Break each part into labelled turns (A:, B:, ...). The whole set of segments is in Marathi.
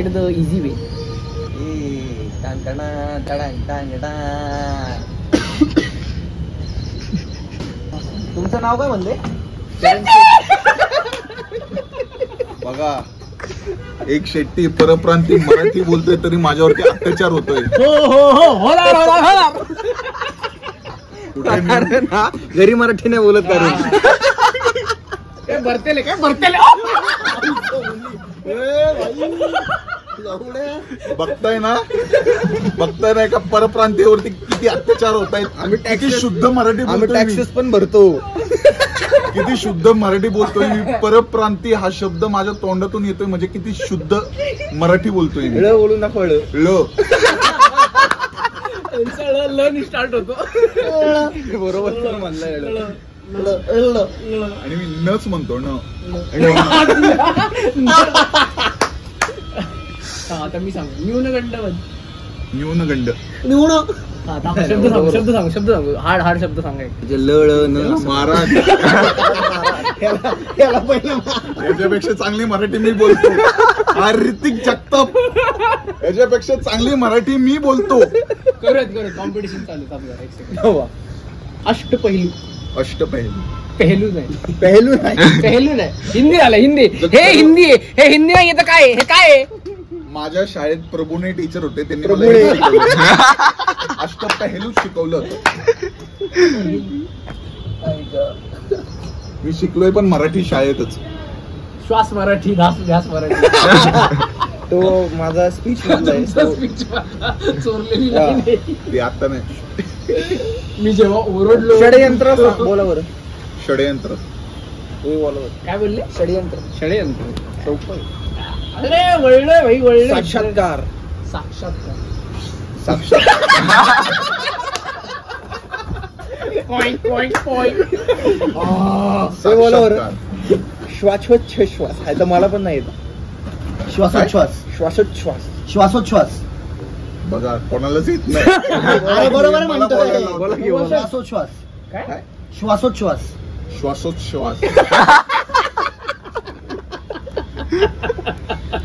A: गाईड द इझी वे. तुमचं नाव काय म्हणले?
B: बघा, एक शेट्टी परप्रांती मराठी बोलतोय तरी माझ्यावरती अत्याचार होतोय.
A: घरी मराठी नाही बोलत कारण
C: भरतेले काय भरतेले
B: बघताय ना एका परप्रांतीवरती किती अत्याचार होत आहेत. आम्ही किती शुद्ध मराठी बोलतोय,
A: टॅक्सेस पण भरतो.
B: किती शुद्ध मराठी बोलतोय मी. परप्रांती हा शब्द माझ्या तोंडातून येतोय म्हणजे किती शुद्ध मराठी बोलतोय मी.
A: बोलून दाखव.
C: ल स्टार्ट होतो.
A: बरोबर म्हणलं.
B: आणि मी नच म्हणतो न.
C: आता मी सांगू न्यूनगंड.
B: न्यूनगंड.
C: शब्द सांगू. हार्ड शब्द सांगायचे.
B: महाराज याच्यापेक्षा चांगली मराठी मी बोलतो. हा ऋतिक जगताप याच्यापेक्षा चांगली मराठी मी बोलतो.
C: करूयात कॉम्पिटिशन चालू आपलं.
B: अष्टपैलू.
C: पेहलू नाही. हिंदी आलं. हिंदी हे हिंदी नाही येतं. काय हे काय?
B: माझ्या शाळेत प्रभूने टीचर होते, त्यांनी अष्टपैलू शिकवलं होतं. मी शिकलोय पण मराठी शाळेतच.
C: श्वास मराठी, ध्यास मराठी.
A: तो माझा स्पीच
B: चोरलेली आता नाही.
C: मी जेव्हा ओरडलो.
A: षडयंत्र बोला बरं.
B: षडयंत्र
C: काय बोलले?
A: षडयंत्र
C: सोपं. अरे वळलं भाई वळलं.
A: साक्षात्कार. श्वासोच्छ्वास आहे तर मला पण नाही येत. श्वासोच्छ्वास
B: बघा कोणालाच येत नाही.
A: बरोबर
B: श्वासोच्छ्वास.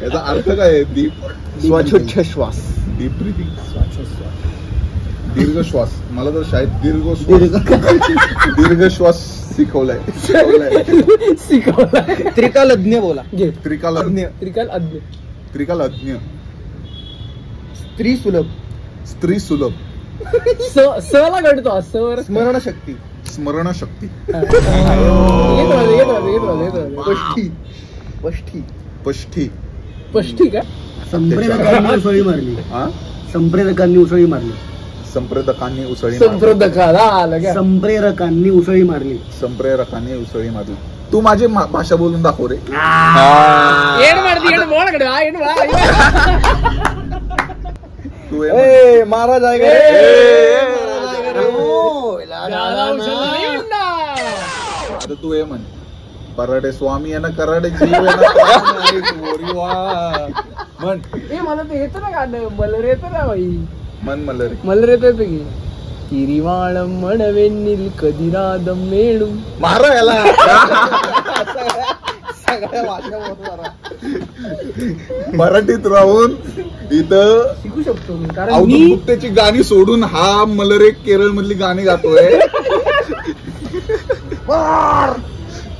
B: याचा अर्थ काय आहे?
A: श्वासोच्छ्वास.
B: Deep breathing. दीर्घ श्वास. मला तर शाळेत दीर्घ श्वास शिकवलाय.
A: त्रिकालज्ञ बोला.
B: त्रिकालज्ञ.
A: स्त्री सुलभ.
C: स ला घडतो.
B: स्मरणशक्ती.
C: पष्ठी काय?
A: संप्रेरकांनी उसळी मारली. संप्रेरकांनी उसळी मारली. तू माझी भाषा बोलून दाखव रे. तू महाराज आहे का? आता तू हे म्हण. कराडे स्वामी आहे ना, कराडे जीव म्हण.
C: मला ते येतं ना गाणं. मलर येतं ना बाई.
B: मन
C: मलर येतं की किरीवाळ म्हणवेनील कधी राद मेळू.
B: मारा याला. मराठीत राहून इथं
C: शिकू शकतो मी. कारण
B: अवधूतची गाणी सोडून हा मलरे केरळ मधली गाणी गातोय.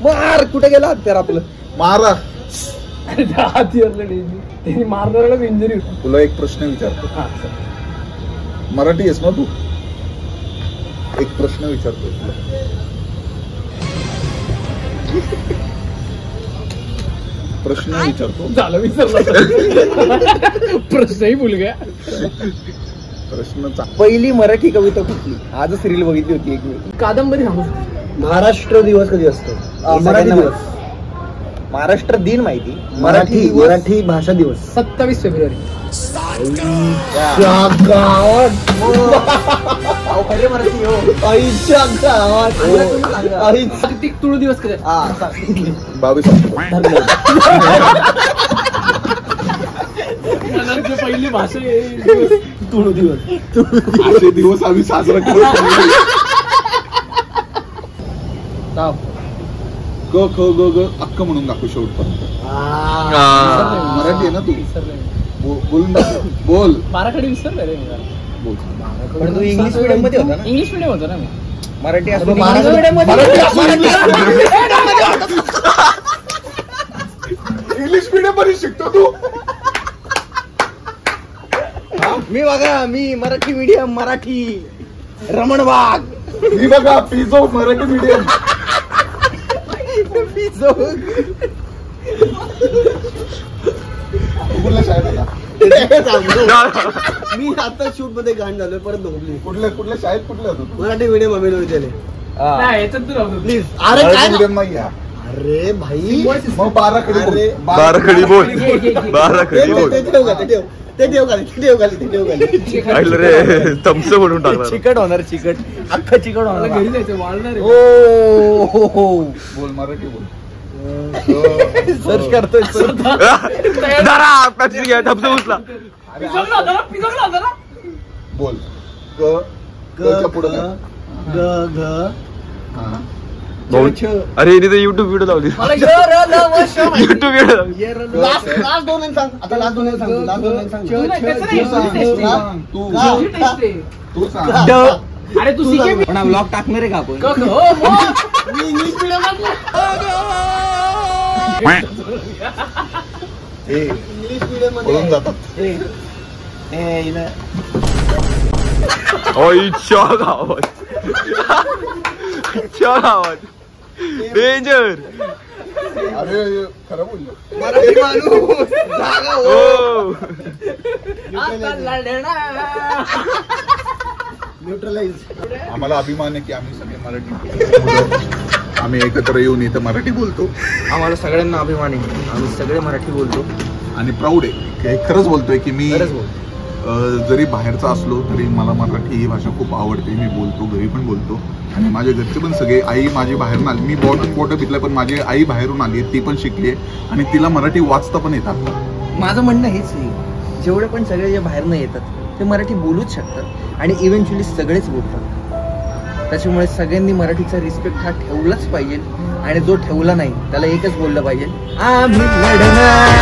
A: मार कुठे गेला हत्यार आपलं?
B: मारा.
C: मारणाऱ्यालाच इंजुरी होती.
B: तुला एक प्रश्न विचारतो. मराठी आहेस ना तू? एक प्रश्न विचारतो तुला.
C: झालं विसरला. प्रश्नही भूल गया.
B: प्रश्न.
A: पहिली मराठी कविता कुठली? आजच रील बघितली होती एक मी.
C: कादंबरी सांगू.
A: महाराष्ट्र दिवस कधी असतो? मराठी दिवस. महाराष्ट्र दिन माहिती. मराठी भाषा दिवस
C: 27 फेब्रुवारी.
A: अरे मराठी आईच्या गावात.
C: जागतिक तुळ दिवस कधी?
B: 22
C: पहिली भाषा
A: तुळ दिवस.
B: असे दिवस आम्ही साजरा करतो. क ख ग ग अक्क म्हणून दाखवू शेवटपर्यंत. मराठी आहे ना तू? बोलून दाखव. बोल
C: बाराखडी विसरलं रे मी जरा.
B: बोल.
A: पण तू इंग्लिश मीडियम मध्ये होता ना.
C: इंग्लिश मिडियम होतो ना मी.
A: मराठी असतो
C: मराठी
A: मराठी
C: medium मध्ये-
B: मराठी असं इंग्लिश मीडियम मध्ये शिकतो तू.
A: मी बघा मी मराठी मीडियम मराठी रमण वाघ
B: मी बघा पिझो मराठी मीडियम. कुठल्या शाळेत होता?
A: मी आता शूट मध्ये गाण झालोय परत नको
B: कुठल्या शाळेत कुठल्या होतो?
A: मराठी मीडियम अमेलो विद्यालय
C: नाही, याच्यात तू नव्हतो.
A: प्लीज. अरे
B: मराठी
A: काय
B: मीडियम नाही आहे.
A: अरे भाई
B: मग बाराखडी बोल.
A: अरे,
D: बाराखडी बोल.
C: घे, घे, घे.
D: बाराखडी बोल.
A: ते ठेव खाली ते ठेव खाली
D: ऐकलं रे तमस म्हणून टाकणार.
A: चिकट होणार चिकट अख्खं चिकट
C: मला
A: होणार
C: घरी जायचं वाळणार आहे.
A: ओ
B: बोल मराठी बोल.
A: सर्च करतोय
D: जरा पेप्सी घ्या थम्स उचला.
C: पिझोला होता ना, पिझोला होता ना.
B: बोल. ग पुढे
A: ग
D: भाऊ, अरे हिने तर युट्यूब व्हिडिओ लावली.
C: मला
D: युट्यूब व्हिडिओ लावली.
A: लास्ट दोन सांग आता लास्ट दोन सांग लास्ट दोन सांग
C: तू नाही, त्याचं नाही,
B: तू सांग,
C: तुझी
B: तू
C: taste
B: सांग, तू.
A: का?
C: तुझी taste आहे.
B: तू सांग.
C: अरे तू CKB.
A: ब्लॉग टाकणार आहे का आपण
C: क- क- हो, हो.
A: मी इंग्लिश मीडियम
B: ए,
A: इंग्लिश मीडियम
B: पळून जातात.
D: इच्छा गावात इच्छा गावात डेंजर.
B: अरे खरं बोललो.
A: मराठी माणूस जागा हो.
D: हो
C: आता लढणार.
A: न्यूट्रलाइज
B: आम्हाला अभिमान आहे की आम्ही सगळे मराठी आम्ही एकत्र येऊन इथं मराठी बोलतो
A: आम्हाला सगळ्यांना अभिमान आहे आम्ही सगळे मराठी बोलतो
B: आणि प्राऊड आहे की खरंच बोलतोय की मी
A: खरंच बोलतो
B: जरी बाहेरचा असलो तरी मला मराठी ही भाषा खूप आवडते. मी बोलतो घरी पण बोलतो आणि माझे घरचे पण सगळे. आई माझी बाहेरून आली. मी मोठं पितलं पण माझी आई बाहेरून आली आहे. ती पण शिकली आहे आणि तिला मराठी वाचता पण येतात.
A: माझं म्हणणं हेच आहे जेवढे पण सगळे जे बाहेरनं येतात ते मराठी बोलूच शकतात आणि इव्हेंच्युअली सगळेच बोलतात. त्याच्यामुळे सगळ्यांनी मराठीचा रिस्पेक्ट हा ठेवलाच पाहिजे आणि जो ठेवला नाही त्याला एकच बोललं पाहिजे आम्ही लढणार.